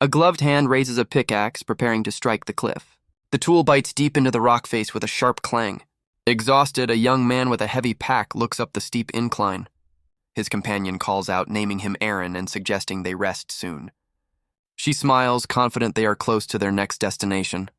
A gloved hand raises a pickaxe, preparing to strike the cliff. The tool bites deep into the rock face with a sharp clang. Exhausted, a young man with a heavy pack looks up the steep incline. His companion calls out, naming him Aaron and suggesting they rest soon. She smiles, confident they are close to their next destination.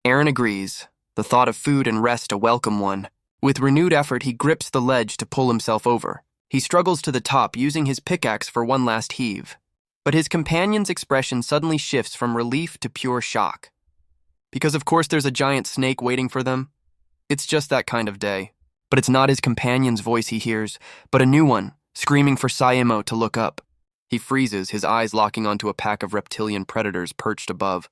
Aaron agrees, the thought of food and rest a welcome one. With renewed effort, he grips the ledge to pull himself over. He struggles to the top, using his pickaxe for one last heave. But his companion's expression suddenly shifts from relief to pure shock. Because of course there's a giant snake waiting for them. It's just that kind of day. But it's not his companion's voice he hears, but a new one, screaming for Samo to look up. He freezes, his eyes locking onto a pack of reptilian predators perched above.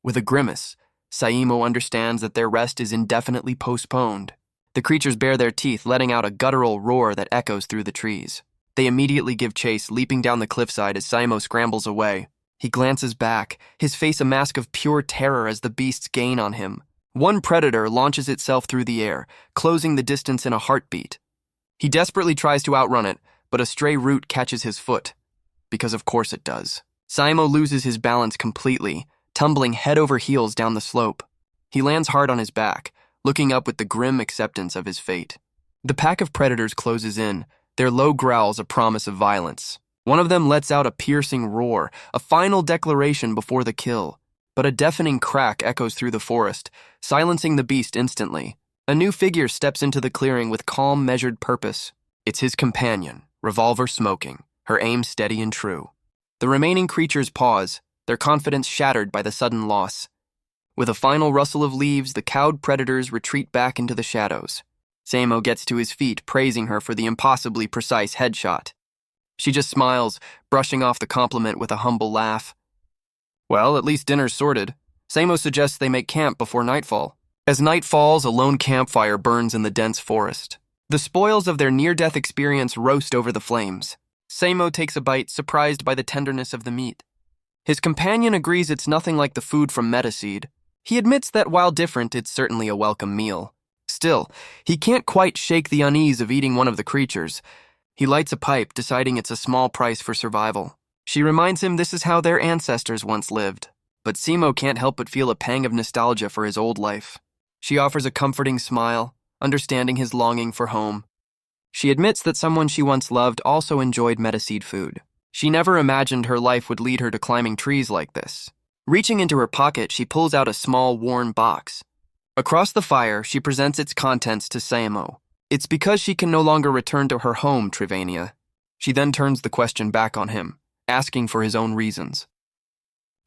With a grimace, Samo understands that their rest is indefinitely postponed. The creatures bare their teeth, letting out a guttural roar that echoes through the trees. They immediately give chase, leaping down the cliffside as Samo scrambles away. He glances back, his face a mask of pure terror as the beasts gain on him. One predator launches itself through the air, closing the distance in a heartbeat. He desperately tries to outrun it, but a stray root catches his foot. Because of course it does. Samo loses his balance completely, tumbling head over heels down the slope. He lands hard on his back, looking up with the grim acceptance of his fate. The pack of predators closes in, their low growls a promise of violence. One of them lets out a piercing roar, a final declaration before the kill. But a deafening crack echoes through the forest, silencing the beast instantly. A new figure steps into the clearing with calm, measured purpose. It's his companion, revolver smoking, her aim steady and true. The remaining creatures pause, their confidence shattered by the sudden loss. With a final rustle of leaves, the cowed predators retreat back into the shadows. Samo gets to his feet, praising her for the impossibly precise headshot. She just smiles, brushing off the compliment with a humble laugh. Well, at least dinner's sorted. Samo suggests they make camp before nightfall. As night falls, a lone campfire burns in the dense forest. The spoils of their near-death experience roast over the flames. Samo takes a bite, surprised by the tenderness of the meat. His companion agrees it's nothing like the food from Metaseed. He admits that while different, it's certainly a welcome meal. Still, he can't quite shake the unease of eating one of the creatures. He lights a pipe, deciding it's a small price for survival. She reminds him this is how their ancestors once lived. But Samo can't help but feel a pang of nostalgia for his old life. She offers a comforting smile, understanding his longing for home. She admits that someone she once loved also enjoyed Metaseed food. She never imagined her life would lead her to climbing trees like this. Reaching into her pocket, she pulls out a small, worn box. Across the fire, she presents its contents to Samo. It's because she can no longer return to her home, Trivania. She then turns the question back on him, asking for his own reasons.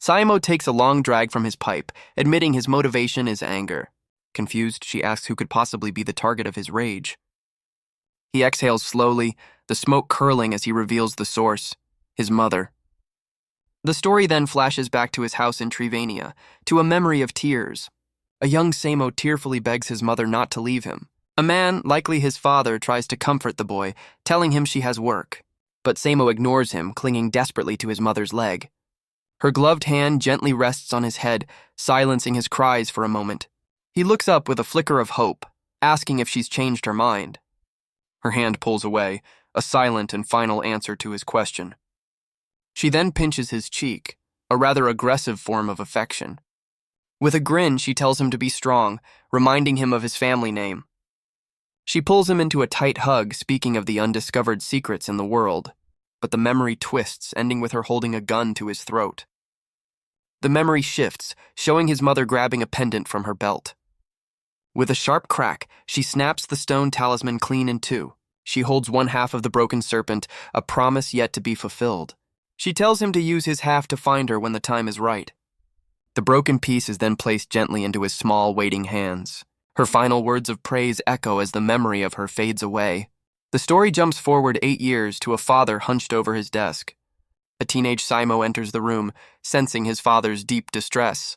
Samo takes a long drag from his pipe, admitting his motivation is anger. Confused, she asks who could possibly be the target of his rage. He exhales slowly, the smoke curling as he reveals the source, his mother. The story then flashes back to his house in Trivania, to a memory of tears. A young Samo tearfully begs his mother not to leave him. A man, likely his father, tries to comfort the boy, telling him she has work. But Samo ignores him, clinging desperately to his mother's leg. Her gloved hand gently rests on his head, silencing his cries for a moment. He looks up with a flicker of hope, asking if she's changed her mind. Her hand pulls away, a silent and final answer to his question. She then pinches his cheek, a rather aggressive form of affection. With a grin, she tells him to be strong, reminding him of his family name. She pulls him into a tight hug, speaking of the undiscovered secrets in the world, but the memory twists, ending with her holding a gun to his throat. The memory shifts, showing his mother grabbing a pendant from her belt. With a sharp crack, she snaps the stone talisman clean in two. She holds one half of the broken serpent, a promise yet to be fulfilled. She tells him to use his half to find her when the time is right. The broken piece is then placed gently into his small, waiting hands. Her final words of praise echo as the memory of her fades away. The story jumps forward 8 years to a father hunched over his desk. A teenage Samo enters the room, sensing his father's deep distress.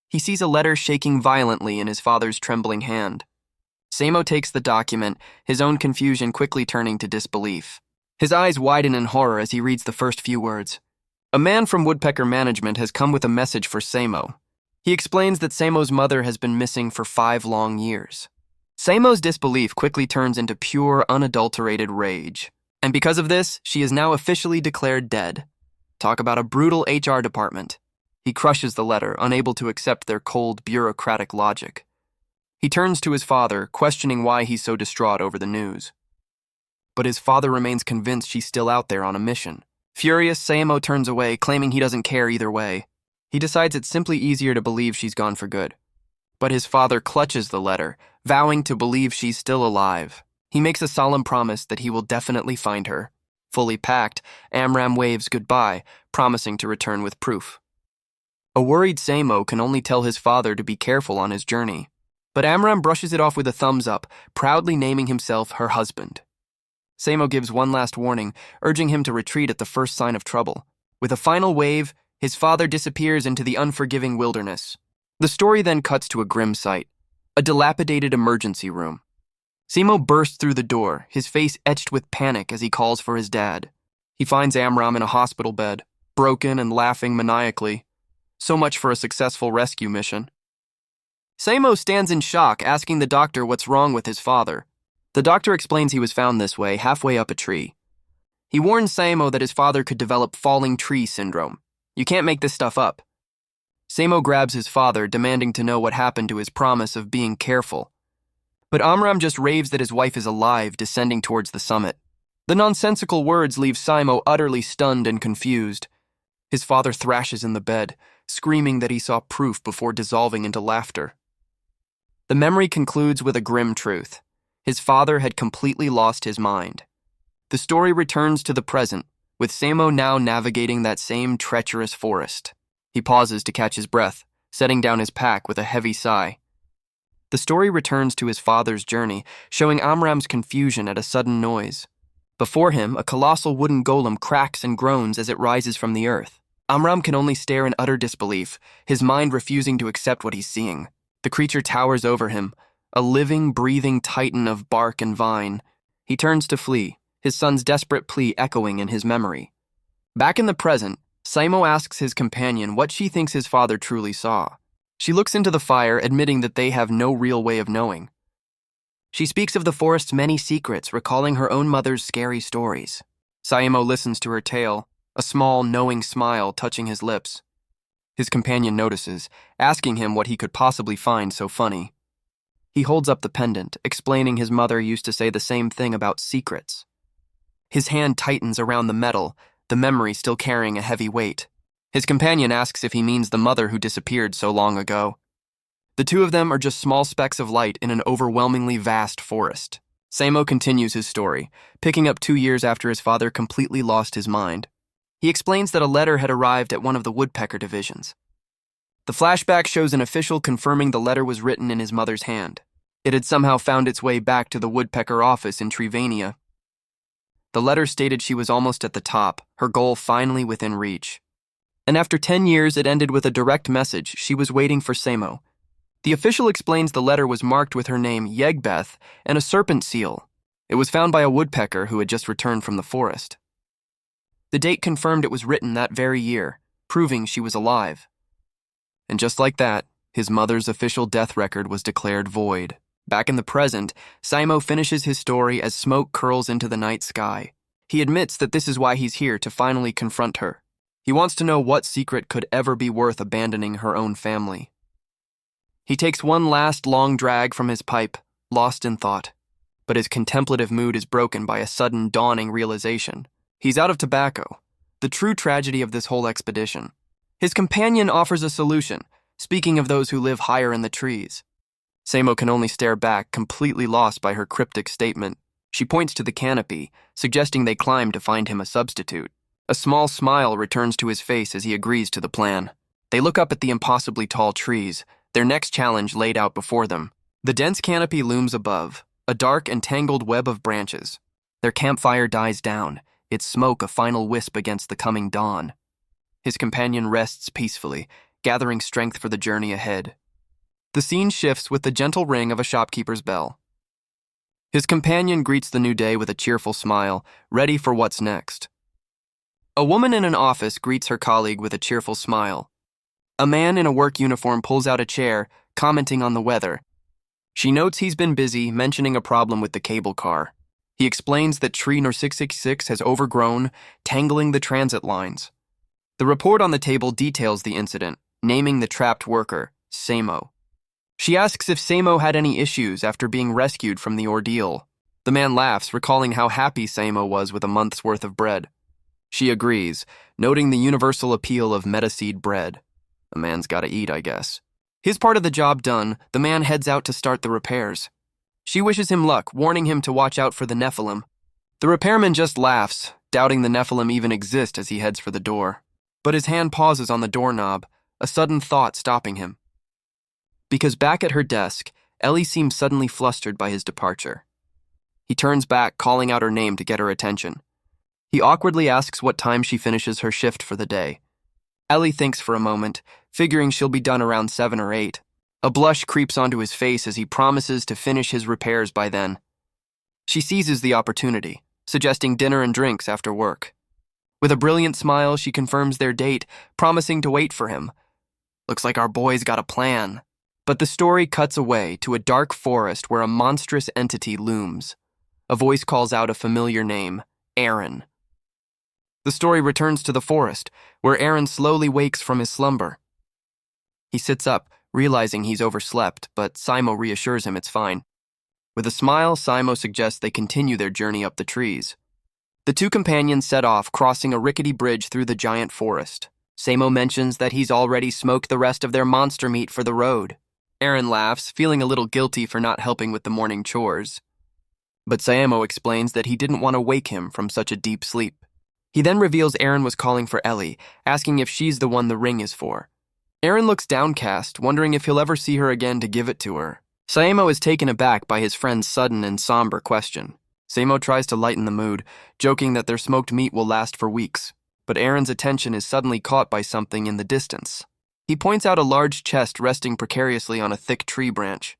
He sees a letter shaking violently in his father's trembling hand. Samo takes the document, his own confusion quickly turning to disbelief. His eyes widen in horror as he reads the first few words. A man from Woodpecker Management has come with a message for Samo. He explains that Samo's mother has been missing for 5 long years. Samo's disbelief quickly turns into pure, unadulterated rage. And because of this, she is now officially declared dead. Talk about a brutal HR department. He crushes the letter, unable to accept their cold, bureaucratic logic. He turns to his father, questioning why he's so distraught over the news. But his father remains convinced she's still out there on a mission. Furious, Samo turns away, claiming he doesn't care either way. He decides it's simply easier to believe she's gone for good. But his father clutches the letter, vowing to believe she's still alive. He makes a solemn promise that he will definitely find her. Fully packed, Amram waves goodbye, promising to return with proof. A worried Samo can only tell his father to be careful on his journey. But Amram brushes it off with a thumbs up, proudly naming himself her husband. Samo gives one last warning, urging him to retreat at the first sign of trouble. With a final wave, his father disappears into the unforgiving wilderness. The story then cuts to a grim sight, a dilapidated emergency room. Samo bursts through the door, his face etched with panic as he calls for his dad. He finds Amram in a hospital bed, broken and laughing maniacally. So much for a successful rescue mission. Samo stands in shock, asking the doctor what's wrong with his father. The doctor explains he was found this way, halfway up a tree. He warns Samo that his father could develop falling tree syndrome. You can't make this stuff up. Samo grabs his father, demanding to know what happened to his promise of being careful. But Amram just raves that his wife is alive, descending towards the summit. The nonsensical words leave Samo utterly stunned and confused. His father thrashes in the bed, screaming that he saw proof before dissolving into laughter. The memory concludes with a grim truth. His father had completely lost his mind. The story returns to the present, with Samo now navigating that same treacherous forest. He pauses to catch his breath, setting down his pack with a heavy sigh. The story returns to his father's journey, showing Amram's confusion at a sudden noise. Before him, a colossal wooden golem cracks and groans as it rises from the earth. Amram can only stare in utter disbelief, his mind refusing to accept what he's seeing. The creature towers over him, a living, breathing titan of bark and vine. He turns to flee, his son's desperate plea echoing in his memory. Back in the present, Samo asks his companion what she thinks his father truly saw. She looks into the fire, admitting that they have no real way of knowing. She speaks of the forest's many secrets, recalling her own mother's scary stories. Samo listens to her tale, a small, knowing smile touching his lips. His companion notices, asking him what he could possibly find so funny. He holds up the pendant, explaining his mother used to say the same thing about secrets. His hand tightens around the metal, the memory still carrying a heavy weight. His companion asks if he means the mother who disappeared so long ago. The two of them are just small specks of light in an overwhelmingly vast forest. Samo continues his story, picking up 2 years after his father completely lost his mind. He explains that a letter had arrived at one of the woodpecker divisions. The flashback shows an official confirming the letter was written in his mother's hand. It had somehow found its way back to the woodpecker office in Trivania. The letter stated she was almost at the top, her goal finally within reach. And after 10 years, it ended with a direct message: she was waiting for Samo. The official explains the letter was marked with her name, Yegbeth, and a serpent seal. It was found by a woodpecker who had just returned from the forest. The date confirmed it was written that very year, proving she was alive. And just like that, his mother's official death record was declared void. Back in the present, Samo finishes his story as smoke curls into the night sky. He admits that this is why he's here, to finally confront her. He wants to know what secret could ever be worth abandoning her own family. He takes one last long drag from his pipe, lost in thought. But his contemplative mood is broken by a sudden dawning realization. He's out of tobacco, the true tragedy of this whole expedition. His companion offers a solution, speaking of those who live higher in the trees. Samo can only stare back, completely lost by her cryptic statement. She points to the canopy, suggesting they climb to find him a substitute. A small smile returns to his face as he agrees to the plan. They look up at the impossibly tall trees, their next challenge laid out before them. The dense canopy looms above, a dark and tangled web of branches. Their campfire dies down, its smoke a final wisp against the coming dawn. His companion rests peacefully, gathering strength for the journey ahead. The scene shifts with the gentle ring of a shopkeeper's bell. His companion greets the new day with a cheerful smile, ready for what's next. A woman in an office greets her colleague with a cheerful smile. A man in a work uniform pulls out a chair, commenting on the weather. She notes he's been busy, mentioning a problem with the cable car. He explains that tree No. 666 has overgrown, tangling the transit lines. The report on the table details the incident, naming the trapped worker, Samo. She asks if Samo had any issues after being rescued from the ordeal. The man laughs, recalling how happy Samo was with a month's worth of bread. She agrees, noting the universal appeal of metaseed bread. A man's gotta eat, I guess. His part of the job done, the man heads out to start the repairs. She wishes him luck, warning him to watch out for the Nephilim. The repairman just laughs, doubting the Nephilim even exist as he heads for the door. But his hand pauses on the doorknob, a sudden thought stopping him. Because back at her desk, Ellie seems suddenly flustered by his departure. He turns back, calling out her name to get her attention. He awkwardly asks what time she finishes her shift for the day. Ellie thinks for a moment, figuring she'll be done around 7 or 8. A blush creeps onto his face as he promises to finish his repairs by then. She seizes the opportunity, suggesting dinner and drinks after work. With a brilliant smile, she confirms their date, promising to wait for him. Looks like our boy's got a plan. But the story cuts away to a dark forest where a monstrous entity looms. A voice calls out a familiar name, Aaron. The story returns to the forest, where Aaron slowly wakes from his slumber. He sits up, realizing he's overslept, but Samo reassures him it's fine. With a smile, Samo suggests they continue their journey up the trees. The two companions set off, crossing a rickety bridge through the giant forest. Samo mentions that he's already smoked the rest of their monster meat for the road. Aaron laughs, feeling a little guilty for not helping with the morning chores. But Samo explains that he didn't want to wake him from such a deep sleep. He then reveals Aaron was calling for Ellie, asking if she's the one the ring is for. Aaron looks downcast, wondering if he'll ever see her again to give it to her. Samo is taken aback by his friend's sudden and somber question. Samo tries to lighten the mood, joking that their smoked meat will last for weeks. But Aaron's attention is suddenly caught by something in the distance. He points out a large chest resting precariously on a thick tree branch.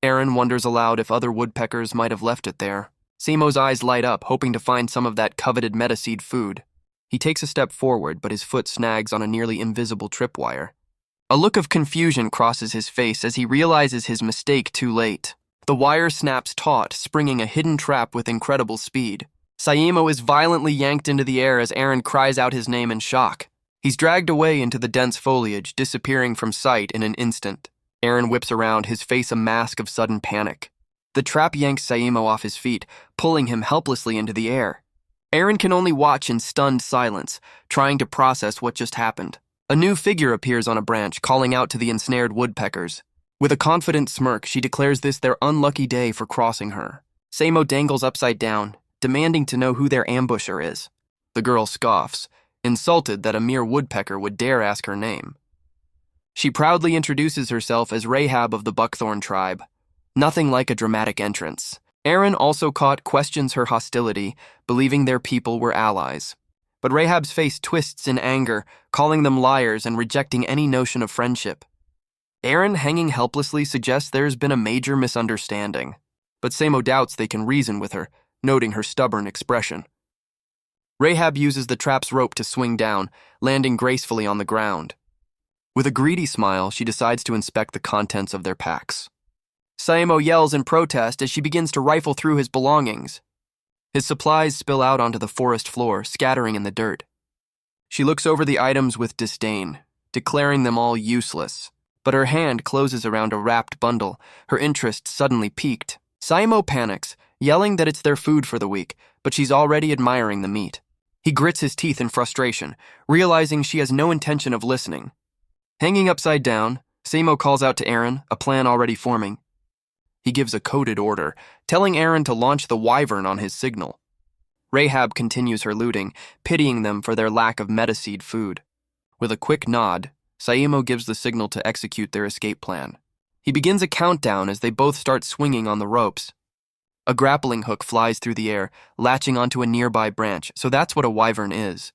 Aaron wonders aloud if other woodpeckers might have left it there. Samo's eyes light up, hoping to find some of that coveted metaseed food. He takes a step forward, but his foot snags on a nearly invisible tripwire. A look of confusion crosses his face as he realizes his mistake too late. The wire snaps taut, springing a hidden trap with incredible speed. Samo is violently yanked into the air as Aaron cries out his name in shock. He's dragged away into the dense foliage, disappearing from sight in an instant. Aaron whips around, his face a mask of sudden panic. The trap yanks Samo off his feet, pulling him helplessly into the air. Aaron can only watch in stunned silence, trying to process what just happened. A new figure appears on a branch, calling out to the ensnared woodpeckers. With a confident smirk, she declares this their unlucky day for crossing her. Samo dangles upside down, demanding to know who their ambusher is. The girl scoffs, insulted that a mere woodpecker would dare ask her name. She proudly introduces herself as Rahab of the Buckthorn tribe. Nothing like a dramatic entrance. Aaron, also caught, questions her hostility, believing their people were allies. But Rahab's face twists in anger, calling them liars and rejecting any notion of friendship. Aaron, hanging helplessly, suggests there's been a major misunderstanding. But Samo doubts they can reason with her, noting her stubborn expression. Rahab uses the trap's rope to swing down, landing gracefully on the ground. With a greedy smile, she decides to inspect the contents of their packs. Samo yells in protest as she begins to rifle through his belongings. His supplies spill out onto the forest floor, scattering in the dirt. She looks over the items with disdain, declaring them all useless. But her hand closes around a wrapped bundle, her interest suddenly piqued. Samo panics, yelling that it's their food for the week, but she's already admiring the meat. He grits his teeth in frustration, realizing she has no intention of listening. Hanging upside down, Samo calls out to Aaron, a plan already forming. He gives a coded order, telling Aaron to launch the wyvern on his signal. Rahab continues her looting, pitying them for their lack of metaseed food. With a quick nod, Samo gives the signal to execute their escape plan. He begins a countdown as they both start swinging on the ropes. A grappling hook flies through the air, latching onto a nearby branch, so that's what a wyvern is.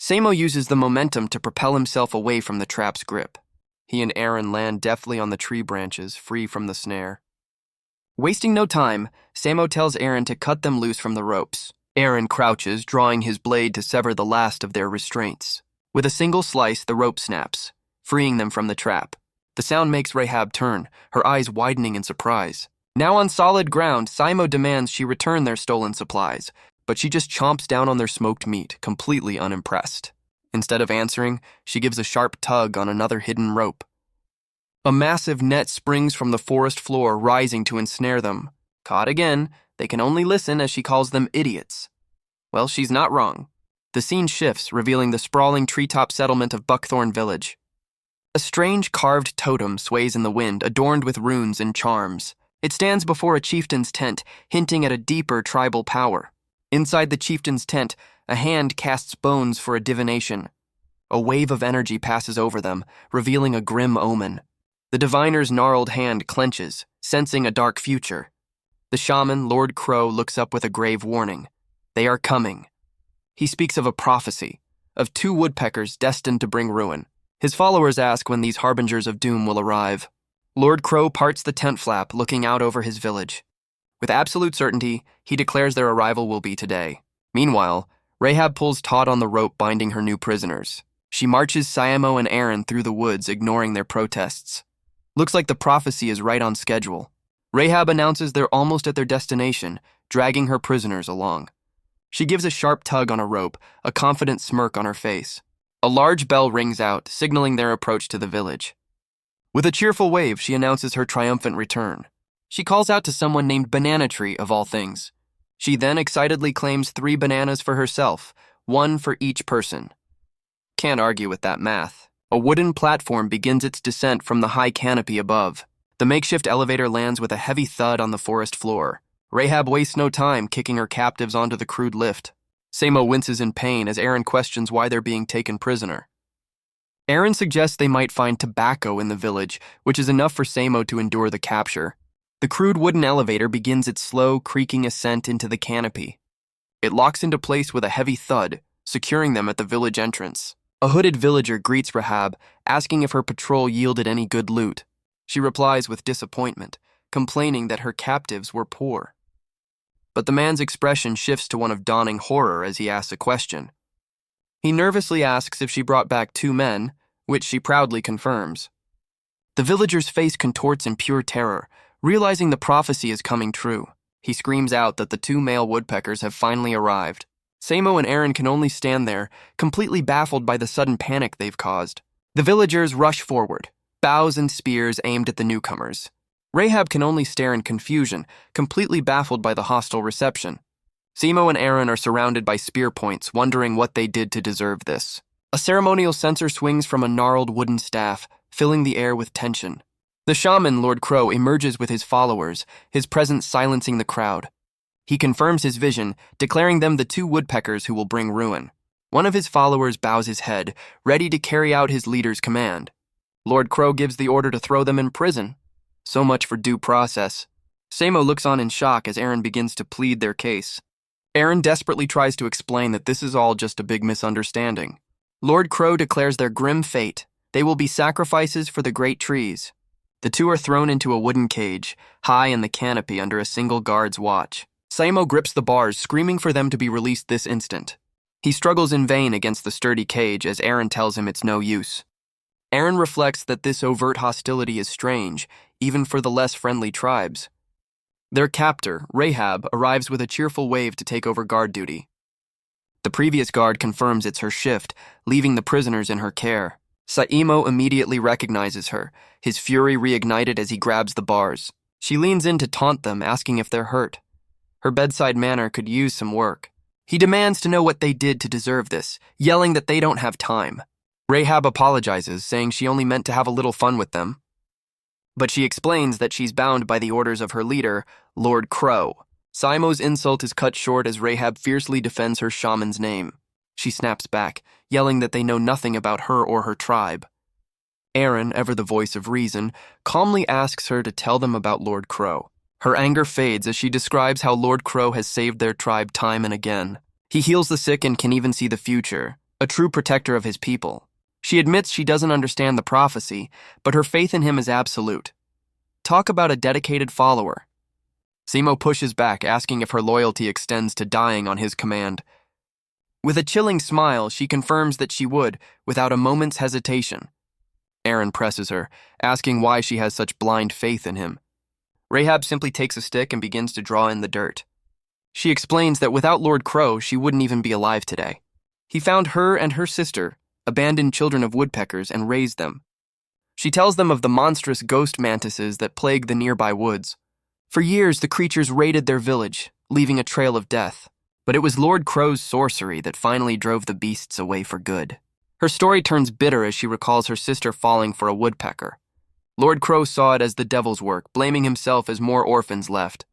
Samo uses the momentum to propel himself away from the trap's grip. He and Aaron land deftly on the tree branches, free from the snare. Wasting no time, Samo tells Aaron to cut them loose from the ropes. Aaron crouches, drawing his blade to sever the last of their restraints. With a single slice, the rope snaps, freeing them from the trap. The sound makes Rahab turn, her eyes widening in surprise. Now on solid ground, Samo demands she return their stolen supplies, but she just chomps down on their smoked meat, completely unimpressed. Instead of answering, she gives a sharp tug on another hidden rope. A massive net springs from the forest floor, rising to ensnare them. Caught again, they can only listen as she calls them idiots. Well, she's not wrong. The scene shifts, revealing the sprawling treetop settlement of Buckthorn Village. A strange carved totem sways in the wind, adorned with runes and charms. It stands before a chieftain's tent, hinting at a deeper tribal power. Inside the chieftain's tent, a hand casts bones for a divination. A wave of energy passes over them, revealing a grim omen. The diviner's gnarled hand clenches, sensing a dark future. The shaman, Lord Crow, looks up with a grave warning. They are coming. He speaks of a prophecy, of 2 woodpeckers destined to bring ruin. His followers ask when these harbingers of doom will arrive. Lord Crow parts the tent flap, looking out over his village. With absolute certainty, he declares their arrival will be today. Meanwhile, Rahab pulls taut on the rope binding her new prisoners. She marches Samo and Aaron through the woods, ignoring their protests. Looks like the prophecy is right on schedule. Rahab announces they're almost at their destination, dragging her prisoners along. She gives a sharp tug on a rope, a confident smirk on her face. A large bell rings out, signaling their approach to the village. With a cheerful wave, she announces her triumphant return. She calls out to someone named Banana Tree, of all things. She then excitedly claims 3 bananas for herself, 1 for each person. Can't argue with that math. A wooden platform begins its descent from the high canopy above. The makeshift elevator lands with a heavy thud on the forest floor. Rahab wastes no time kicking her captives onto the crude lift. Samo winces in pain as Aaron questions why they're being taken prisoner. Aaron suggests they might find tobacco in the village, which is enough for Samo to endure the capture. The crude wooden elevator begins its slow, creaking ascent into the canopy. It locks into place with a heavy thud, securing them at the village entrance. A hooded villager greets Rahab, asking if her patrol yielded any good loot. She replies with disappointment, complaining that her captives were poor. But the man's expression shifts to one of dawning horror as he asks a question. He nervously asks if she brought back 2 men, which she proudly confirms. The villager's face contorts in pure terror, realizing the prophecy is coming true. He screams out that the 2 male woodpeckers have finally arrived. Samo and Aaron can only stand there, completely baffled by the sudden panic they've caused. The villagers rush forward, bows and spears aimed at the newcomers. Rahab can only stare in confusion, completely baffled by the hostile reception. Samo and Aaron are surrounded by spear points, wondering what they did to deserve this. A ceremonial censer swings from a gnarled wooden staff, filling the air with tension. The shaman, Lord Crow, emerges with his followers, his presence silencing the crowd. He confirms his vision, declaring them the 2 woodpeckers who will bring ruin. One of his followers bows his head, ready to carry out his leader's command. Lord Crow gives the order to throw them in prison. So much for due process. Samo looks on in shock as Aaron begins to plead their case. Aaron desperately tries to explain that this is all just a big misunderstanding. Lord Crow declares their grim fate. They will be sacrifices for the great trees. The 2 are thrown into a wooden cage, high in the canopy under a single guard's watch. Samo grips the bars, screaming for them to be released this instant. He struggles in vain against the sturdy cage as Aaron tells him it's no use. Aaron reflects that this overt hostility is strange, even for the less friendly tribes. Their captor, Rahab, arrives with a cheerful wave to take over guard duty. The previous guard confirms it's her shift, leaving the prisoners in her care. Samo immediately recognizes her, his fury reignited as he grabs the bars. She leans in to taunt them, asking if they're hurt. Her bedside manner could use some work. He demands to know what they did to deserve this, yelling that they don't have time. Rahab apologizes, saying she only meant to have a little fun with them. But she explains that she's bound by the orders of her leader, Lord Crow. Samo's insult is cut short as Rahab fiercely defends her shaman's name. She snaps back, yelling that they know nothing about her or her tribe. Aaron, ever the voice of reason, calmly asks her to tell them about Lord Crow. Her anger fades as she describes how Lord Crow has saved their tribe time and again. He heals the sick and can even see the future, a true protector of his people. She admits she doesn't understand the prophecy, but her faith in him is absolute. Talk about a dedicated follower. Samo pushes back, asking if her loyalty extends to dying on his command. With a chilling smile, she confirms that she would, without a moment's hesitation. Aaron presses her, asking why she has such blind faith in him. Rahab simply takes a stick and begins to draw in the dirt. She explains that without Lord Crow, she wouldn't even be alive today. He found her and her sister, abandoned children of woodpeckers, and raised them. She tells them of the monstrous ghost mantises that plague the nearby woods. For years, the creatures raided their village, leaving a trail of death. But it was Lord Crow's sorcery that finally drove the beasts away for good. Her story turns bitter as she recalls her sister falling for a woodpecker. Lord Crow saw it as the devil's work, blaming himself as more orphans left.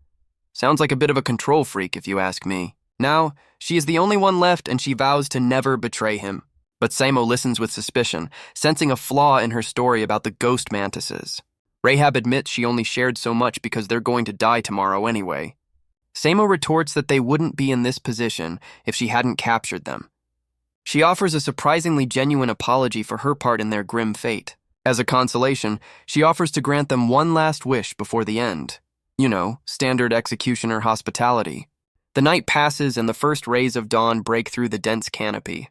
Sounds like a bit of a control freak, if you ask me. Now, she is the only one left, and she vows to never betray him. But Samo listens with suspicion, sensing a flaw in her story about the ghost mantises. Rahab admits she only shared so much because they're going to die tomorrow anyway. Samo retorts that they wouldn't be in this position if she hadn't captured them. She offers a surprisingly genuine apology for her part in their grim fate. As a consolation, she offers to grant them one last wish before the end. You know, standard executioner hospitality. The night passes and the first rays of dawn break through the dense canopy.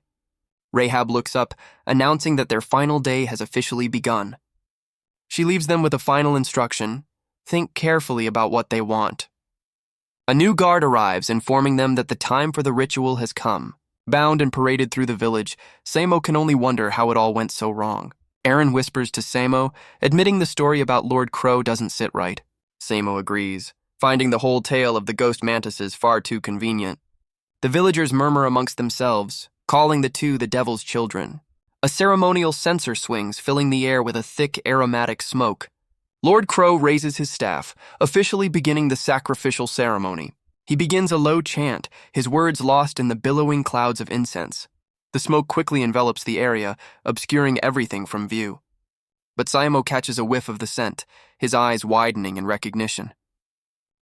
Rahab looks up, announcing that their final day has officially begun. She leaves them with a final instruction: think carefully about what they want. A new guard arrives, informing them that the time for the ritual has come. Bound and paraded through the village, Samo can only wonder how it all went so wrong. Aaron whispers to Samo, admitting the story about Lord Crow doesn't sit right. Samo agrees, finding the whole tale of the ghost mantises far too convenient. The villagers murmur amongst themselves, calling the two the devil's children. A ceremonial censer swings, filling the air with a thick, aromatic smoke. Lord Crow raises his staff, officially beginning the sacrificial ceremony. He begins a low chant, his words lost in the billowing clouds of incense. The smoke quickly envelops the area, obscuring everything from view. But Samo catches a whiff of the scent, his eyes widening in recognition.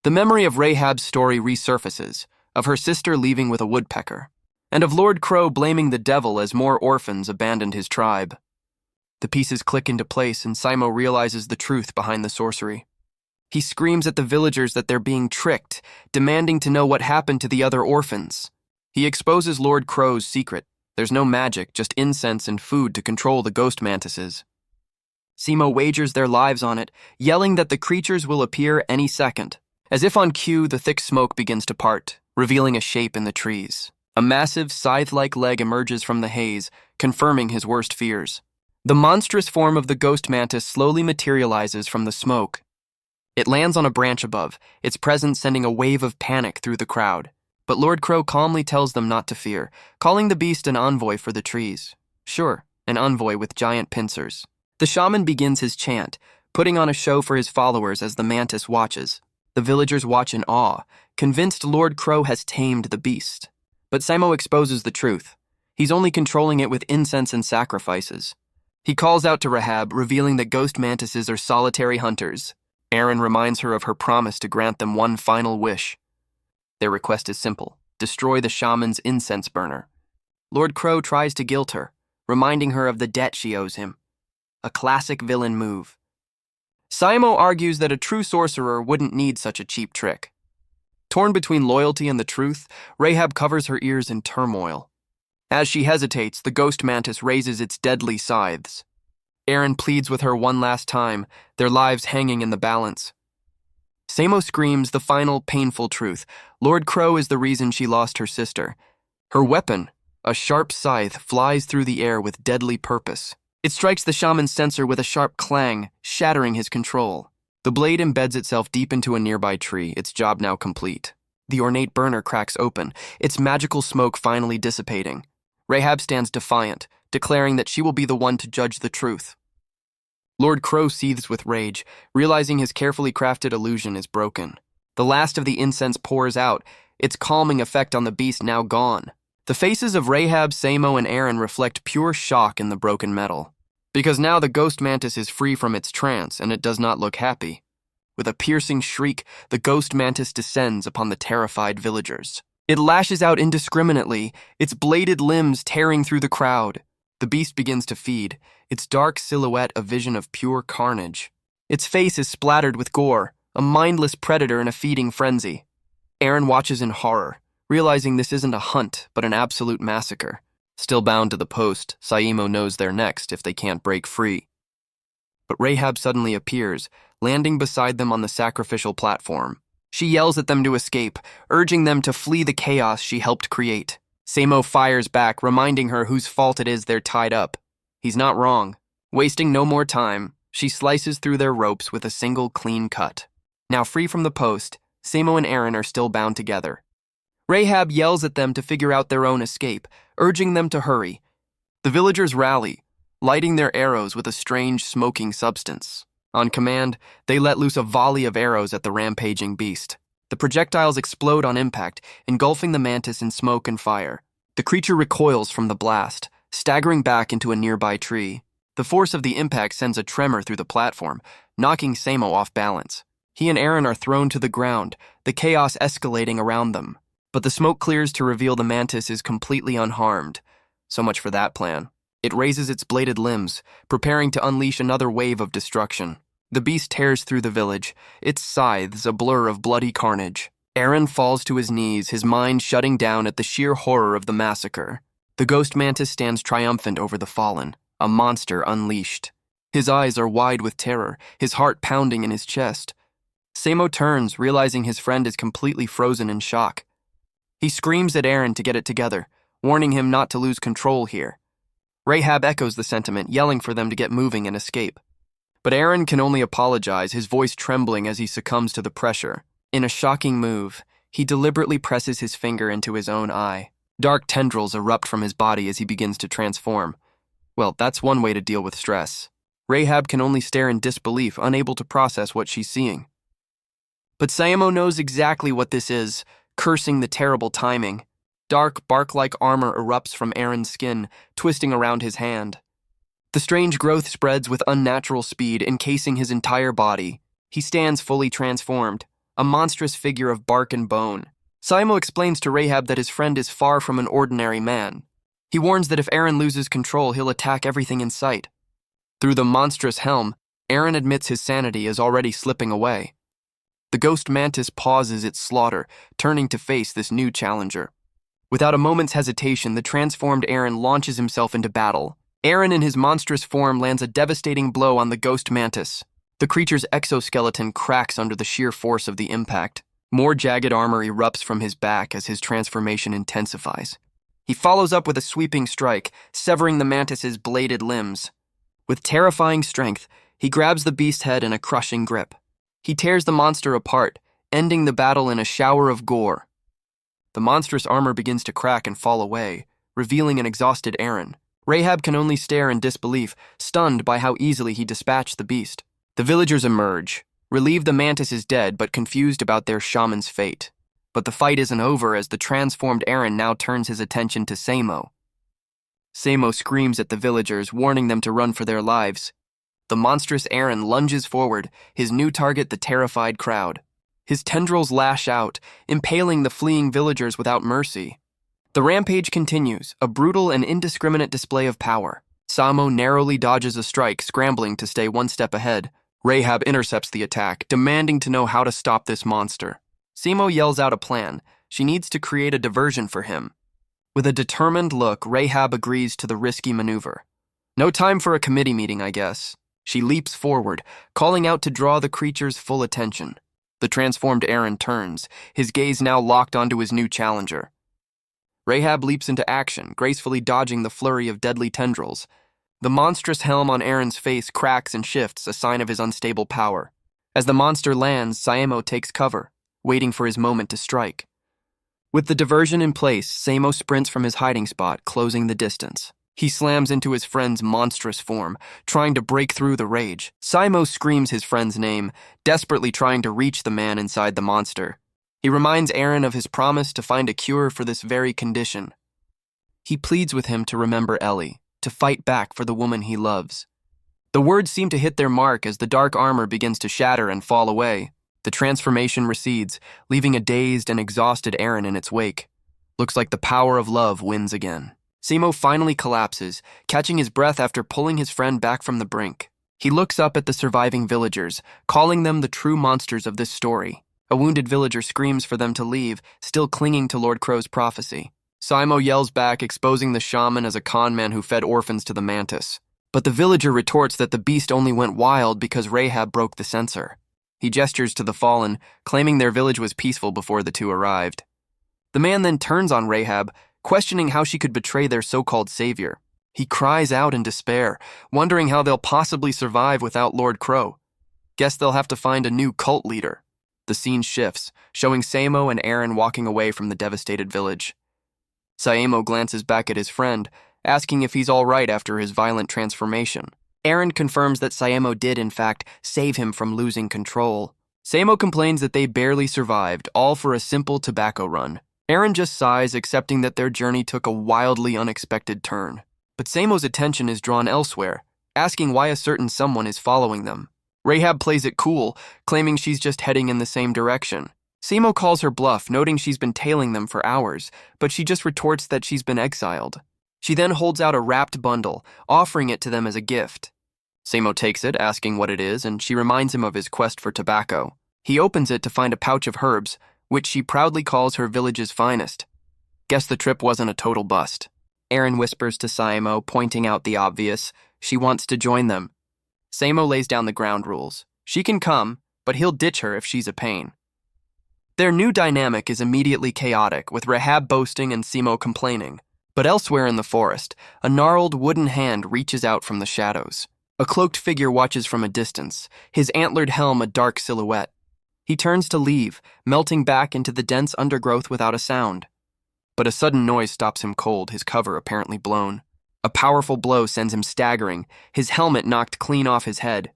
The memory of Rahab's story resurfaces, of her sister leaving with a woodpecker, and of Lord Crow blaming the devil as more orphans abandoned his tribe. The pieces click into place, and Samo realizes the truth behind the sorcery. He screams at the villagers that they're being tricked, demanding to know what happened to the other orphans. He exposes Lord Crow's secret. There's no magic, just incense and food to control the ghost mantises. Samo wagers their lives on it, yelling that the creatures will appear any second. As if on cue, the thick smoke begins to part, revealing a shape in the trees. A massive, scythe-like leg emerges from the haze, confirming his worst fears. The monstrous form of the ghost mantis slowly materializes from the smoke. It lands on a branch above, its presence sending a wave of panic through the crowd. But Lord Crow calmly tells them not to fear, calling the beast an envoy for the trees. Sure, an envoy with giant pincers. The shaman begins his chant, putting on a show for his followers as the mantis watches. The villagers watch in awe, convinced Lord Crow has tamed the beast. But Samo exposes the truth. He's only controlling it with incense and sacrifices. He calls out to Rahab, revealing that ghost mantises are solitary hunters. Aaron reminds her of her promise to grant them one final wish. Their request is simple: destroy the shaman's incense burner. Lord Crow tries to guilt her, reminding her of the debt she owes him. A classic villain move. Samo argues that a true sorcerer wouldn't need such a cheap trick. Torn between loyalty and the truth, Rahab covers her ears in turmoil. As she hesitates, the ghost mantis raises its deadly scythes. Aaron pleads with her one last time, their lives hanging in the balance. Samo screams the final, painful truth. Lord Crow is the reason she lost her sister. Her weapon, a sharp scythe, flies through the air with deadly purpose. It strikes the shaman's censer with a sharp clang, shattering his control. The blade embeds itself deep into a nearby tree, its job now complete. The ornate burner cracks open, its magical smoke finally dissipating. Rahab stands defiant, declaring that she will be the one to judge the truth. Lord Crow seethes with rage, realizing his carefully crafted illusion is broken. The last of the incense pours out, its calming effect on the beast now gone. The faces of Rahab, Samo, and Aaron reflect pure shock in the broken metal. Because now the ghost mantis is free from its trance, and it does not look happy. With a piercing shriek, the ghost mantis descends upon the terrified villagers. It lashes out indiscriminately, its bladed limbs tearing through the crowd. The beast begins to feed, its dark silhouette a vision of pure carnage. Its face is splattered with gore, a mindless predator in a feeding frenzy. Aaron watches in horror, realizing this isn't a hunt, but an absolute massacre. Still bound to the post, Samo knows they're next if they can't break free. But Rahab suddenly appears, landing beside them on the sacrificial platform. She yells at them to escape, urging them to flee the chaos she helped create. Samo fires back, reminding her whose fault it is they're tied up. He's not wrong. Wasting no more time, she slices through their ropes with a single clean cut. Now free from the post, Samo and Aaron are still bound together. Rahab yells at them to figure out their own escape, urging them to hurry. The villagers rally, lighting their arrows with a strange smoking substance. On command, they let loose a volley of arrows at the rampaging beast. The projectiles explode on impact, engulfing the mantis in smoke and fire. The creature recoils from the blast, staggering back into a nearby tree. The force of the impact sends a tremor through the platform, knocking Samo off balance. He and Aaron are thrown to the ground, the chaos escalating around them. But the smoke clears to reveal the mantis is completely unharmed. So much for that plan. It raises its bladed limbs, preparing to unleash another wave of destruction. The beast tears through the village, its scythes a blur of bloody carnage. Aaron falls to his knees, his mind shutting down at the sheer horror of the massacre. The ghost mantis stands triumphant over the fallen, a monster unleashed. His eyes are wide with terror, his heart pounding in his chest. Samo turns, realizing his friend is completely frozen in shock. He screams at Aaron to get it together, warning him not to lose control here. Rahab echoes the sentiment, yelling for them to get moving and escape. But Aaron can only apologize, his voice trembling as he succumbs to the pressure. In a shocking move, he deliberately presses his finger into his own eye. Dark tendrils erupt from his body as he begins to transform. Well, that's one way to deal with stress. Rahab can only stare in disbelief, unable to process what she's seeing. But Samo knows exactly what this is, cursing the terrible timing. Dark, bark-like armor erupts from Aaron's skin, twisting around his hand. The strange growth spreads with unnatural speed, encasing his entire body. He stands fully transformed, a monstrous figure of bark and bone. Samo explains to Rahab that his friend is far from an ordinary man. He warns that if Aaron loses control, he'll attack everything in sight. Through the monstrous helm, Aaron admits his sanity is already slipping away. The ghost mantis pauses its slaughter, turning to face this new challenger. Without a moment's hesitation, the transformed Aaron launches himself into battle. Aaron in his monstrous form lands a devastating blow on the ghost mantis. The creature's exoskeleton cracks under the sheer force of the impact. More jagged armor erupts from his back as his transformation intensifies. He follows up with a sweeping strike, severing the mantis's bladed limbs. With terrifying strength, he grabs the beast's head in a crushing grip. He tears the monster apart, ending the battle in a shower of gore. The monstrous armor begins to crack and fall away, revealing an exhausted Aaron. Rahab can only stare in disbelief, stunned by how easily he dispatched the beast. The villagers emerge, relieved the mantis is dead but confused about their shaman's fate. But the fight isn't over as the transformed Aaron now turns his attention to Samo. Samo screams at the villagers, warning them to run for their lives. The monstrous Aaron lunges forward, his new target the terrified crowd. His tendrils lash out, impaling the fleeing villagers without mercy. The rampage continues, a brutal and indiscriminate display of power. Samo narrowly dodges a strike, scrambling to stay one step ahead. Rahab intercepts the attack, demanding to know how to stop this monster. Samo yells out a plan. She needs to create a diversion for him. With a determined look, Rahab agrees to the risky maneuver. No time for a committee meeting, I guess. She leaps forward, calling out to draw the creature's full attention. The transformed Aaron turns, his gaze now locked onto his new challenger. Rahab leaps into action, gracefully dodging the flurry of deadly tendrils. The monstrous helm on Aaron's face cracks and shifts, a sign of his unstable power. As the monster lands, Samo takes cover, waiting for his moment to strike. With the diversion in place, Samo sprints from his hiding spot, closing the distance. He slams into his friend's monstrous form, trying to break through the rage. Samo screams his friend's name, desperately trying to reach the man inside the monster. He reminds Aaron of his promise to find a cure for this very condition. He pleads with him to remember Ellie, to fight back for the woman he loves. The words seem to hit their mark as the dark armor begins to shatter and fall away. The transformation recedes, leaving a dazed and exhausted Aaron in its wake. Looks like the power of love wins again. Samo finally collapses, catching his breath after pulling his friend back from the brink. He looks up at the surviving villagers, calling them the true monsters of this story. A wounded villager screams for them to leave, still clinging to Lord Crow's prophecy. Samo yells back, exposing the shaman as a con man who fed orphans to the mantis. But the villager retorts that the beast only went wild because Rahab broke the censor. He gestures to the fallen, claiming their village was peaceful before the two arrived. The man then turns on Rahab, questioning how she could betray their so-called savior. He cries out in despair, wondering how they'll possibly survive without Lord Crow. Guess they'll have to find a new cult leader. The scene shifts, showing Samo and Eren walking away from the devastated village. Samo glances back at his friend, asking if he's all right after his violent transformation. Eren confirms that Samo did, in fact, save him from losing control. Samo complains that they barely survived, all for a simple tobacco run. Eren just sighs, accepting that their journey took a wildly unexpected turn. But Samo's attention is drawn elsewhere, asking why a certain someone is following them. Rahab plays it cool, claiming she's just heading in the same direction. Samo calls her bluff, noting she's been tailing them for hours, but she just retorts that she's been exiled. She then holds out a wrapped bundle, offering it to them as a gift. Samo takes it, asking what it is, and she reminds him of his quest for tobacco. He opens it to find a pouch of herbs, which she proudly calls her village's finest. Guess the trip wasn't a total bust. Eren whispers to Samo, pointing out the obvious. She wants to join them. Samo lays down the ground rules. She can come, but he'll ditch her if she's a pain. Their new dynamic is immediately chaotic, with Rahab boasting and Samo complaining. But elsewhere in the forest, a gnarled wooden hand reaches out from the shadows. A cloaked figure watches from a distance, his antlered helm a dark silhouette. He turns to leave, melting back into the dense undergrowth without a sound. But a sudden noise stops him cold, his cover apparently blown. A powerful blow sends him staggering, his helmet knocked clean off his head.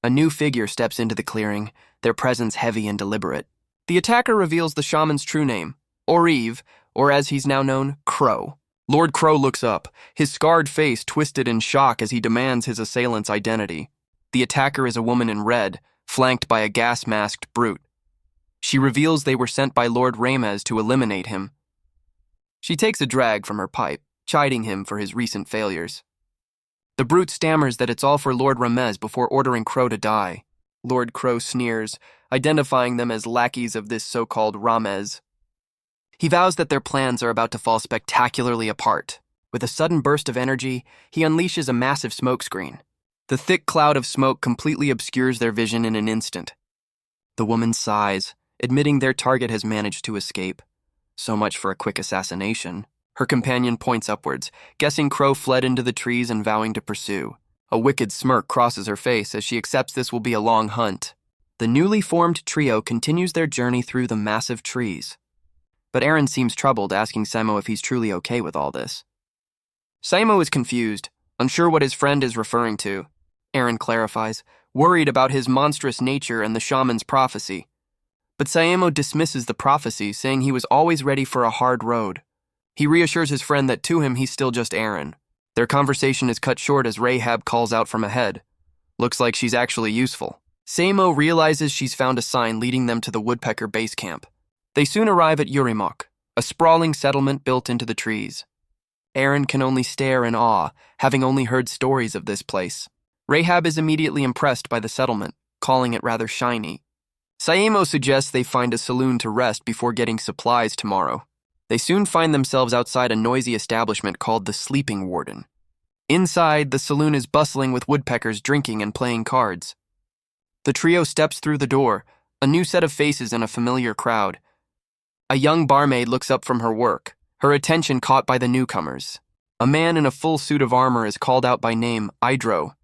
A new figure steps into the clearing, their presence heavy and deliberate. The attacker reveals the shaman's true name, Orive, or as he's now known, Crow. Lord Crow looks up, his scarred face twisted in shock as he demands his assailant's identity. The attacker is a woman in red, flanked by a gas-masked brute. She reveals they were sent by Lord Ramez to eliminate him. She takes a drag from her pipe, chiding him for his recent failures. The brute stammers that it's all for Lord Ramez before ordering Crow to die. Lord Crow sneers, identifying them as lackeys of this so-called Ramez. He vows that their plans are about to fall spectacularly apart. With a sudden burst of energy, he unleashes a massive smokescreen. The thick cloud of smoke completely obscures their vision in an instant. The woman sighs, admitting their target has managed to escape. So much for a quick assassination. Her companion points upwards, guessing Crow fled into the trees and vowing to pursue. A wicked smirk crosses her face as she accepts this will be a long hunt. The newly formed trio continues their journey through the massive trees. But Eren seems troubled, asking Samo if he's truly okay with all this. Samo is confused, unsure what his friend is referring to. Eren clarifies, worried about his monstrous nature and the shaman's prophecy. But Samo dismisses the prophecy, saying he was always ready for a hard road. He reassures his friend that to him he's still just Eren. Their conversation is cut short as Rahab calls out from ahead. Looks like she's actually useful. Samo realizes she's found a sign leading them to the woodpecker base camp. They soon arrive at Yurimok, a sprawling settlement built into the trees. Eren can only stare in awe, having only heard stories of this place. Rahab is immediately impressed by the settlement, calling it rather shiny. Samo suggests they find a saloon to rest before getting supplies tomorrow. They soon find themselves outside a noisy establishment called the Sleeping Warden. Inside, the saloon is bustling with woodpeckers drinking and playing cards. The trio steps through the door, a new set of faces in a familiar crowd. A young barmaid looks up from her work, her attention caught by the newcomers. A man in a full suit of armor is called out by name, Idro.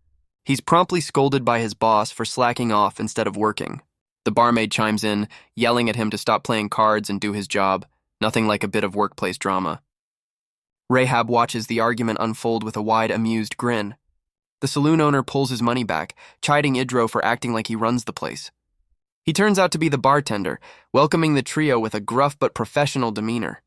He's promptly scolded by his boss for slacking off instead of working. The barmaid chimes in, yelling at him to stop playing cards and do his job. Nothing like a bit of workplace drama. Rahab watches the argument unfold with a wide, amused grin. The saloon owner pulls his money back, chiding Idro for acting like he runs the place. He turns out to be the bartender, welcoming the trio with a gruff but professional demeanor.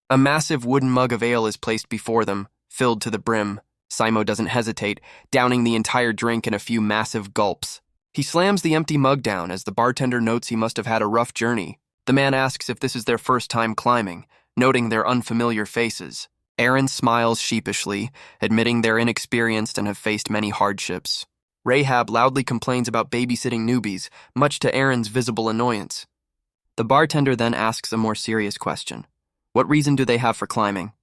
A massive wooden mug of ale is placed before them, filled to the brim. Samo doesn't hesitate, downing the entire drink in a few massive gulps. He slams the empty mug down as the bartender notes he must have had a rough journey. The man asks if this is their first time climbing, noting their unfamiliar faces. Eren smiles sheepishly, admitting they're inexperienced and have faced many hardships. Rahab loudly complains about babysitting newbies, much to Eren's visible annoyance. The bartender then asks a more serious question. What reason do they have for climbing?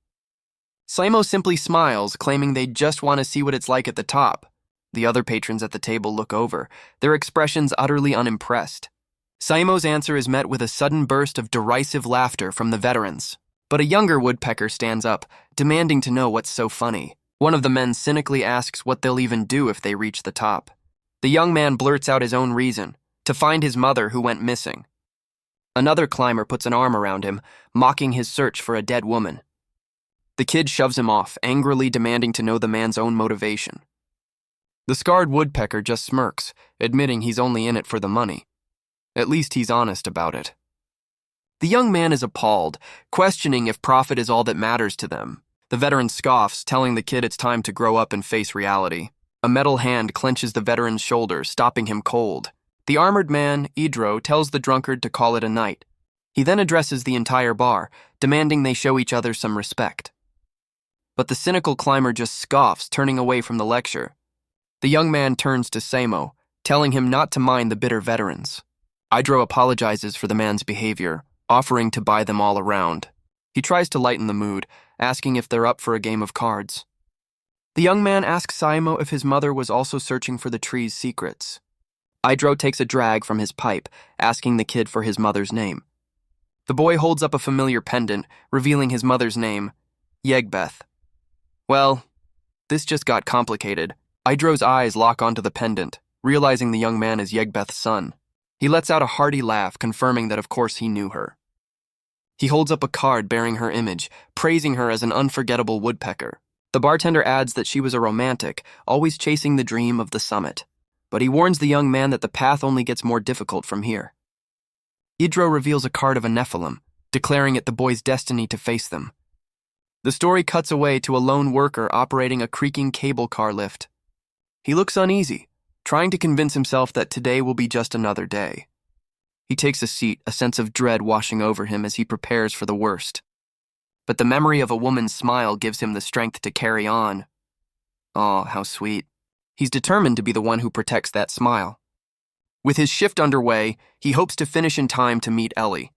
Samo simply smiles, claiming they just want to see what it's like at the top. The other patrons at the table look over, their expressions utterly unimpressed. Saimo's answer is met with a sudden burst of derisive laughter from the veterans. But a younger woodpecker stands up, demanding to know what's so funny. One of the men cynically asks what they'll even do if they reach the top. The young man blurts out his own reason: to find his mother who went missing. Another climber puts an arm around him, mocking his search for a dead woman. The kid shoves him off, angrily demanding to know the man's own motivation. The scarred woodpecker just smirks, admitting he's only in it for the money. At least he's honest about it. The young man is appalled, questioning if profit is all that matters to them. The veteran scoffs, telling the kid it's time to grow up and face reality. A metal hand clenches the veteran's shoulder, stopping him cold. The armored man, Idro, tells the drunkard to call it a night. He then addresses the entire bar, demanding they show each other some respect. But the cynical climber just scoffs, turning away from the lecture. The young man turns to Samo, telling him not to mind the bitter veterans. Idro apologizes for the man's behavior, offering to buy them all around. He tries to lighten the mood, asking if they're up for a game of cards. The young man asks Samo if his mother was also searching for the tree's secrets. Idro takes a drag from his pipe, asking the kid for his mother's name. The boy holds up a familiar pendant, revealing his mother's name, Yegbeth. Well, this just got complicated. Idro's eyes lock onto the pendant, realizing the young man is Yegbeth's son. He lets out a hearty laugh, confirming that of course he knew her. He holds up a card bearing her image, praising her as an unforgettable woodpecker. The bartender adds that she was a romantic, always chasing the dream of the summit. But he warns the young man that the path only gets more difficult from here. Idro reveals a card of a Nephilim, declaring it the boy's destiny to face them. The story cuts away to a lone worker operating a creaking cable car lift. He looks uneasy, trying to convince himself that today will be just another day. He takes a seat, a sense of dread washing over him as he prepares for the worst. But the memory of a woman's smile gives him the strength to carry on. Oh, how sweet. He's determined to be the one who protects that smile. With his shift underway, he hopes to finish in time to meet Ellie.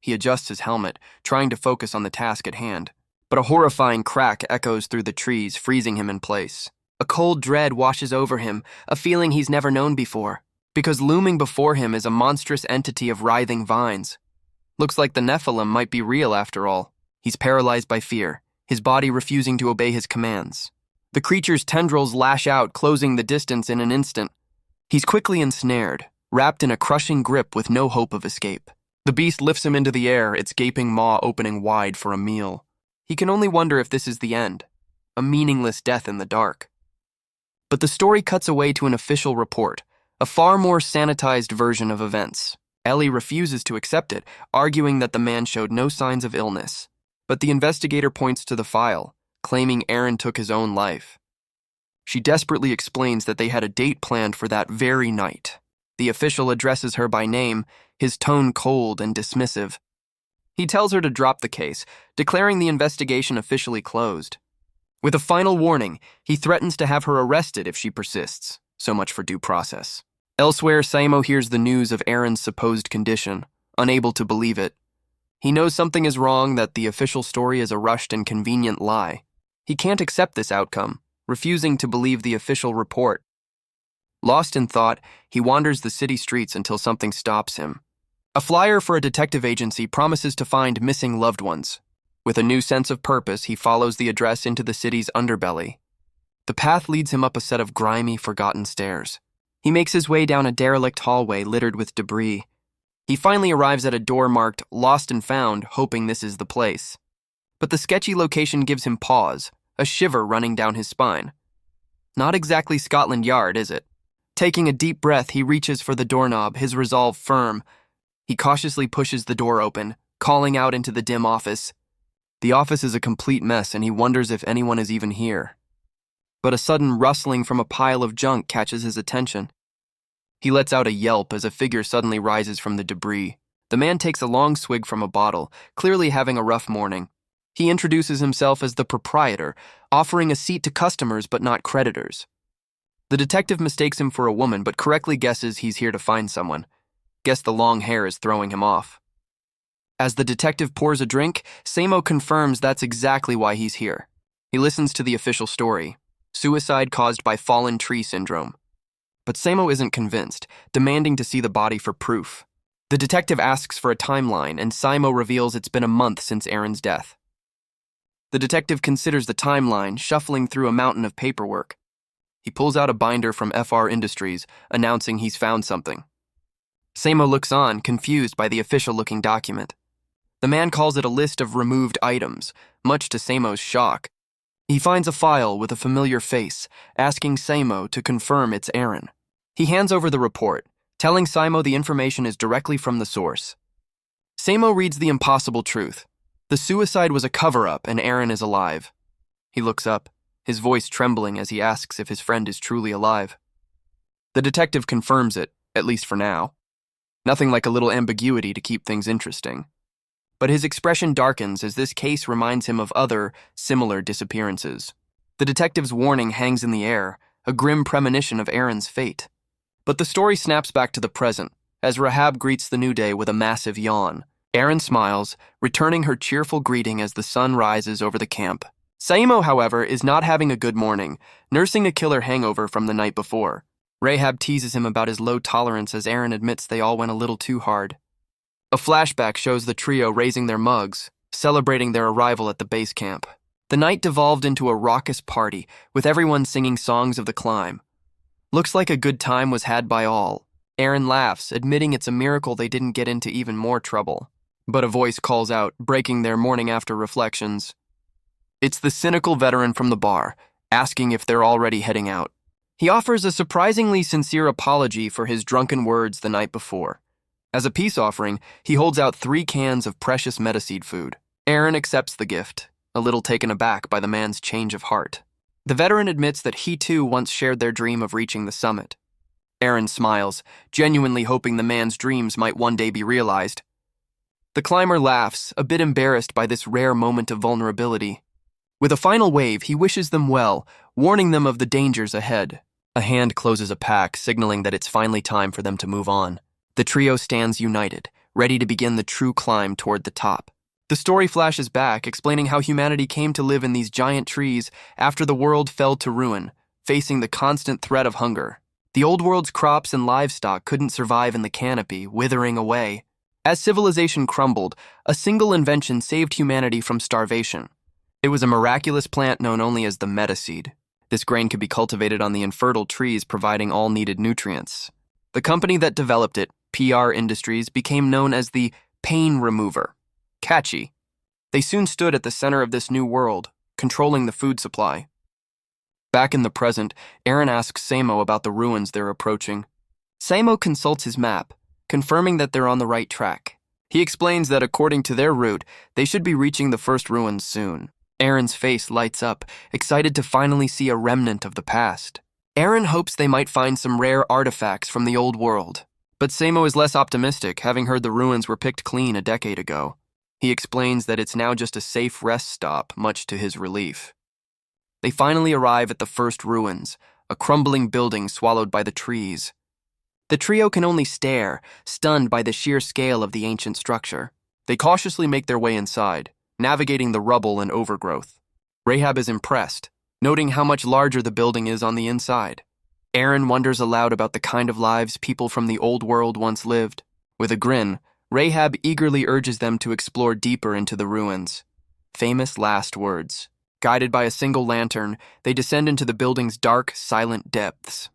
He adjusts his helmet, trying to focus on the task at hand. But a horrifying crack echoes through the trees, freezing him in place. A cold dread washes over him, a feeling he's never known before, because looming before him is a monstrous entity of writhing vines. Looks like the Nephilim might be real after all. He's paralyzed by fear, his body refusing to obey his commands. The creature's tendrils lash out, closing the distance in an instant. He's quickly ensnared, wrapped in a crushing grip with no hope of escape. The beast lifts him into the air, its gaping maw opening wide for a meal. He can only wonder if this is the end, a meaningless death in the dark. But the story cuts away to an official report, a far more sanitized version of events. Ellie refuses to accept it, arguing that the man showed no signs of illness. But the investigator points to the file, claiming Aaron took his own life. She desperately explains that they had a date planned for that very night. The official addresses her by name, his tone cold and dismissive. He tells her to drop the case, declaring the investigation officially closed. With a final warning, he threatens to have her arrested if she persists. So much for due process. Elsewhere, Samo hears the news of Aaron's supposed condition, unable to believe it. He knows something is wrong, that the official story is a rushed and convenient lie. He can't accept this outcome, refusing to believe the official report. Lost in thought, he wanders the city streets until something stops him. A flyer for a detective agency promises to find missing loved ones. With a new sense of purpose, he follows the address into the city's underbelly. The path leads him up a set of grimy, forgotten stairs. He makes his way down a derelict hallway littered with debris. He finally arrives at a door marked "Lost and Found," hoping this is the place. But the sketchy location gives him pause, a shiver running down his spine. Not exactly Scotland Yard, is it? Taking a deep breath, he reaches for the doorknob, his resolve firm. He cautiously pushes the door open, calling out into the dim office. The office is a complete mess, and he wonders if anyone is even here. But a sudden rustling from a pile of junk catches his attention. He lets out a yelp as a figure suddenly rises from the debris. The man takes a long swig from a bottle, clearly having a rough morning. He introduces himself as the proprietor, offering a seat to customers but not creditors. The detective mistakes him for a woman but correctly guesses he's here to find someone. Guess the long hair is throwing him off. As the detective pours a drink, Samo confirms that's exactly why he's here. He listens to the official story: suicide caused by fallen tree syndrome. But Samo isn't convinced, demanding to see the body for proof. The detective asks for a timeline, and Samo reveals it's been a month since Aaron's death. The detective considers the timeline, shuffling through a mountain of paperwork. He pulls out a binder from FR Industries, announcing he's found something. Samo looks on, confused by the official-looking document. The man calls it a list of removed items, much to Samo's shock. He finds a file with a familiar face, asking Samo to confirm it's Aaron. He hands over the report, telling Samo the information is directly from the source. Samo reads the impossible truth. The suicide was a cover-up and Aaron is alive. He looks up, his voice trembling as he asks if his friend is truly alive. The detective confirms it, at least for now. Nothing like a little ambiguity to keep things interesting. But his expression darkens as this case reminds him of other, similar disappearances. The detective's warning hangs in the air, a grim premonition of Aaron's fate. But the story snaps back to the present, as Rahab greets the new day with a massive yawn. Aaron smiles, returning her cheerful greeting as the sun rises over the camp. Samo, however, is not having a good morning, nursing a killer hangover from the night before. Rahab teases him about his low tolerance as Aaron admits they all went a little too hard. A flashback shows the trio raising their mugs, celebrating their arrival at the base camp. The night devolved into a raucous party, with everyone singing songs of the climb. Looks like a good time was had by all. Aaron laughs, admitting it's a miracle they didn't get into even more trouble. But a voice calls out, breaking their morning-after reflections. It's the cynical veteran from the bar, asking if they're already heading out. He offers a surprisingly sincere apology for his drunken words the night before. As a peace offering, he holds out 3 cans of precious metaseed food. Aaron accepts the gift, a little taken aback by the man's change of heart. The veteran admits that he too once shared their dream of reaching the summit. Aaron smiles, genuinely hoping the man's dreams might one day be realized. The climber laughs, a bit embarrassed by this rare moment of vulnerability. With a final wave, he wishes them well, warning them of the dangers ahead. A hand closes a pack, signaling that it's finally time for them to move on. The trio stands united, ready to begin the true climb toward the top. The story flashes back, explaining how humanity came to live in these giant trees after the world fell to ruin, facing the constant threat of hunger. The old world's crops and livestock couldn't survive in the canopy, withering away. As civilization crumbled, a single invention saved humanity from starvation. It was a miraculous plant known only as the metaseed. This grain could be cultivated on the infertile trees, providing all needed nutrients. The company that developed it, PR Industries, became known as the pain remover. Catchy. They soon stood at the center of this new world, controlling the food supply. Back in the present, Aaron asks Samo about the ruins they're approaching. Samo consults his map, confirming that they're on the right track. He explains that according to their route, they should be reaching the first ruins soon. Aaron's face lights up, excited to finally see a remnant of the past. Aaron hopes they might find some rare artifacts from the old world. But Samo is less optimistic, having heard the ruins were picked clean a decade ago. He explains that it's now just a safe rest stop, much to his relief. They finally arrive at the first ruins, a crumbling building swallowed by the trees. The trio can only stare, stunned by the sheer scale of the ancient structure. They cautiously make their way inside, navigating the rubble and overgrowth. Rahab is impressed, noting how much larger the building is on the inside. Aaron wonders aloud about the kind of lives people from the old world once lived. With a grin, Rahab eagerly urges them to explore deeper into the ruins. Famous last words. Guided by a single lantern, they descend into the building's dark, silent depths.